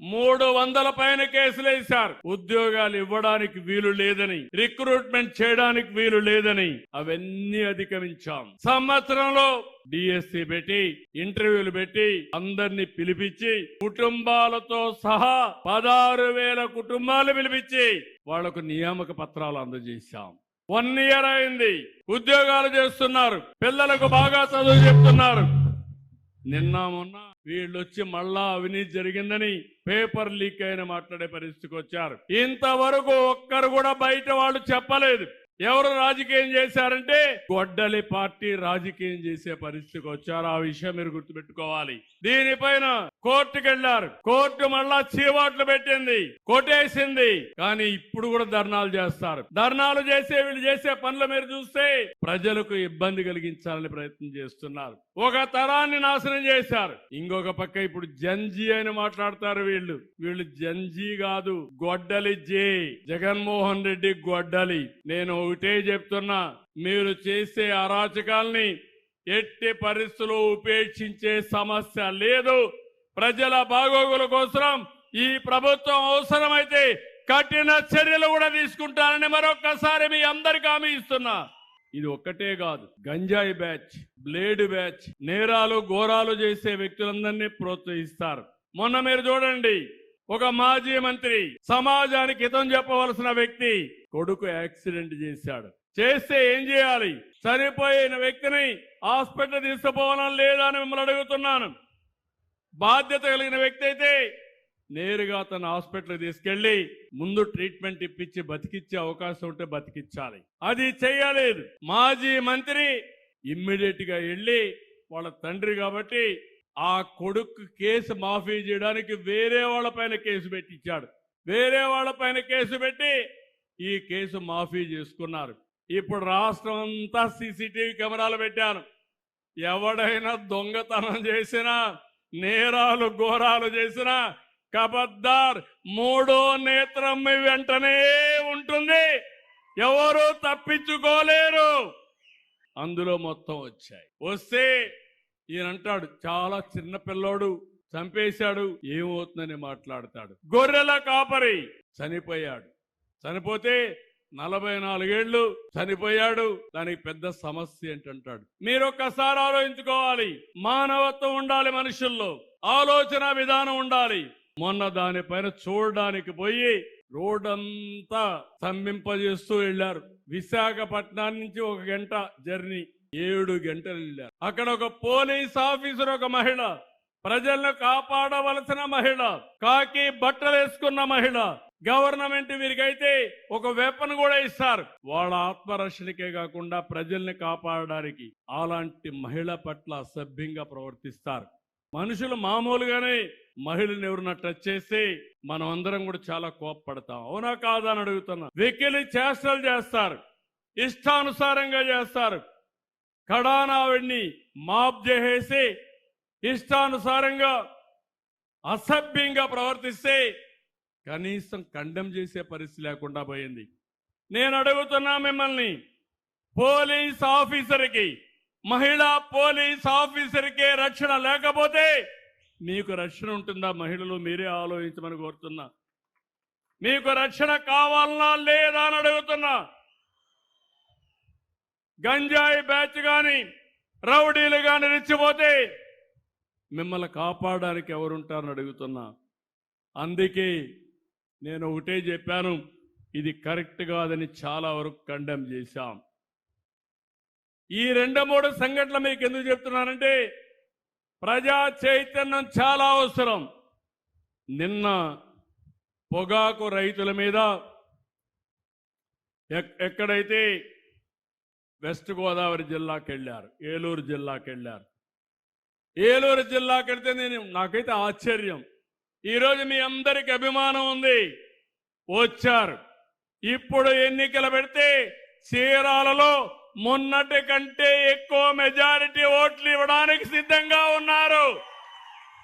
300 పైన కేసులు వేశారు. ఉద్యోగాలు ఇవ్వడానికి వీలు లేదని, రిక్రూట్మెంట్ చేయడానికి వీలు లేదని అవన్నీ అధిగమించాం. సంవత్సరంలో డిఎస్సి పెట్టి, ఇంటర్వ్యూలు పెట్టి, అందరినీ పిలిపించి, కుటుంబాలతో సహా 16,000 కుటుంబాలు పిలిపించి వాళ్లకు నియామక పత్రాలు అందజేశాం. 1 ఇయర్ అయింది. ఉద్యోగాలు చేస్తున్నారు, పిల్లలకు బాగా చదువు చెప్తున్నారు. నిన్న మొన్న వీళ్ళొచ్చి మళ్ళా అవినీతి జరిగిందని పేపర్ లీక్ అయిన మాట్లాడే పరిస్థితికి వచ్చారు. ఇంతవరకు ఒక్కరు కూడా బయట వాళ్ళు చెప్పలేదు. ఎవరు రాజకీయం చేశారంటే గొడ్డలి పార్టీ రాజకీయం చేసే పరిస్థితికి వచ్చారు. ఆ విషయం మీరు గుర్తుపెట్టుకోవాలి. దీనిపైన కోర్టుకు వెళ్లారు. కోర్టు మళ్ళా చీవాట్లు పెట్టింది, కొట్టేసింది. కానీ ఇప్పుడు కూడా ధర్నాలు చేస్తారు. ధర్నాలు చేసే వీళ్ళు చేసే పనులు మీరు చూస్తే ప్రజలకు ఇబ్బంది కలిగించాలని ప్రయత్నం చేస్తున్నారు. ఒక తరాన్ని నాశనం చేశారు. ఇంకొక పక్క ఇప్పుడు జంజీ అని మాట్లాడతారు. వీళ్ళు జంజీ కాదు, గొడ్డలి జే. జగన్మోహన్ రెడ్డి గొడ్డలి. నేను ఒకటే చెప్తున్నా, మీరు చేసే అరాచకాల్ని ఎట్టి పరిస్థితుల్లో ఉపేక్షించే సమస్య లేదు. ప్రజల బాగోగుల కోసం ఈ ప్రభుత్వం అవసరమైతే కఠిన చర్యలు కూడా తీసుకుంటారని మరొక్కసారి మీ అందరికీ హామీ ఇస్తున్నా. ఇది ఒక్కటే కాదు, గంజాయి బ్యాచ్, బ్లేడ్ బ్యాచ్, నేరాలు ఘోరాలు చేసే వ్యక్తులందరినీ ప్రోత్సహిస్తారు. మొన్న మీరు చూడండి, ఒక మాజీ మంత్రి, సమాజానికి హితం చెప్పవలసిన వ్యక్తి కొడుకు యాక్సిడెంట్ చేస్తే ఏం చేయాలి? చనిపోయిన వ్యక్తిని హాస్పిటల్ తీసుకుపోవాలని లేదా అని మిమ్మల్ని అడుగుతున్నాను. బాధ్యత కలిగిన వ్యక్తి అయితే నేరుగా తన హాస్పిటల్ తీసుకెళ్లి ముందు ట్రీట్మెంట్ ఇప్పించి బతికిచ్చే అవకాశం ఉంటే బతికించాలి. అది చేయలేదు. మాజీ మంత్రి ఇమ్మీడియట్ గా వెళ్లి వాళ్ళ తండ్రి కాబట్టి ఆ కొడుకు కేసు మాఫీ చేయడానికి వేరే వాళ్ళపైన కేసు పెట్టించాడు. వేరే వాళ్ళపైన కేసు పెట్టి ఈ కేసు మాఫీ చేసుకున్నారు. ఇప్పుడు రాష్ట్రం అంతా సీసీటీవీ కెమెరాలు పెట్టాను. ఎవడైనా దొంగతనం చేసినా, నేరాలు ఘోరాలు చేసినా కబద్దార్, 3వ నేత్రం వెంటనే ఉంటుంది. ఎవరు తప్పించుకోలేరు. అందులో మొత్తం వచ్చాయి. వస్తే ఈయనంటాడు చాలా చిన్న పిల్లోడు చంపేశాడు, ఏమవుతుందని మాట్లాడతాడు. గొర్రెల కాపరి చనిపోయాడు. చనిపోతే 44 ఏళ్లు చనిపోయాడు. దానికి పెద్ద సమస్య ఏంటంటాడు. మీరు ఒక్కసారి ఆలోచించుకోవాలి. మానవత్వం ఉండాలి, మనుషుల్లో ఆలోచన విధానం ఉండాలి. మొన్న దానిపైన చూడడానికి పోయి రోడ్డంతా స్తంభింపజేస్తూ వెళ్లారు. విశాఖపట్నం నుంచి 1 గంట జర్నీ, 7 గంటలు వెళ్ళారు. అక్కడ ఒక పోలీస్ ఆఫీసర్, ఒక మహిళ, ప్రజలను కాపాడవలసిన మహిళ, కాకి బట్టలు వేసుకున్న మహిళ. గవర్నమెంట్ వీరికైతే ఒక వెపన్ కూడా ఇస్తారు, వాళ్ళ ఆత్మరక్షణకే కాకుండా ప్రజల్ని కాపాడడానికి. అలాంటి మహిళ పట్ల అసభ్యంగా ప్రవర్తిస్తారు. మనుషులు మామూలుగానే మహిళను ఎవరన్నా టచ్ చేస్తే మనం అందరం కూడా చాలా కోప్పడతాం. అవునా కాదా అని అడుగుతున్నా. వెకిలి చేష్టలు చేస్తారు, ఇష్టానుసారంగా చేస్తారు. కడానావిడిని మాప్ చేసేసి ఇష్టానుసారంగా అసభ్యంగా ప్రవర్తిస్తే కనీసం కండెం చేసే పరిస్థితి లేకుండా పోయింది. నేను అడుగుతున్నా మిమ్మల్ని, పోలీస్ ఆఫీసర్కి, మహిళా పోలీస్ ఆఫీసర్కే రక్షణ లేకపోతే మీకు రక్షణ ఉంటుందా? మహిళలు మీరే ఆలోచించమని కోరుతున్నా. మీకు రక్షణ కావాలన్నా లేదా అని అడుగుతున్నా. గంజాయి బ్యాచ్ గాని, రౌడీలు గాని రెచ్చిపోతే మిమ్మల్ని కాపాడడానికి ఎవరుంటారని అడుగుతున్నా. అందుకే నేను ఒకటే చెప్పాను, ఇది కరెక్ట్ కాదని చాలా వరకు కండెమ్ చేశాం. ఈ 2-3 సంఘటనలు మీకు ఎందుకు చెప్తున్నానంటే ప్రజా చైతన్యం చాలా అవసరం. నిన్న పొగాకు రైతుల మీద ఎక్కడైతే వెస్ట్ గోదావరి జిల్లాకి వెళ్ళారు, ఏలూరు జిల్లాకి వెళ్ళారు. ఏలూరు జిల్లాకి వెళ్తే నాకైతే ఆశ్చర్యం. ఈరోజు మీ అందరికి అభిమానం ఉంది, వచ్చారు. ఇప్పుడు ఎన్నికలు పెడితే చీరాలలో మొన్నటి కంటే ఎక్కువ మెజారిటీ ఓట్లు ఇవ్వడానికి సిద్ధంగా ఉన్నారు.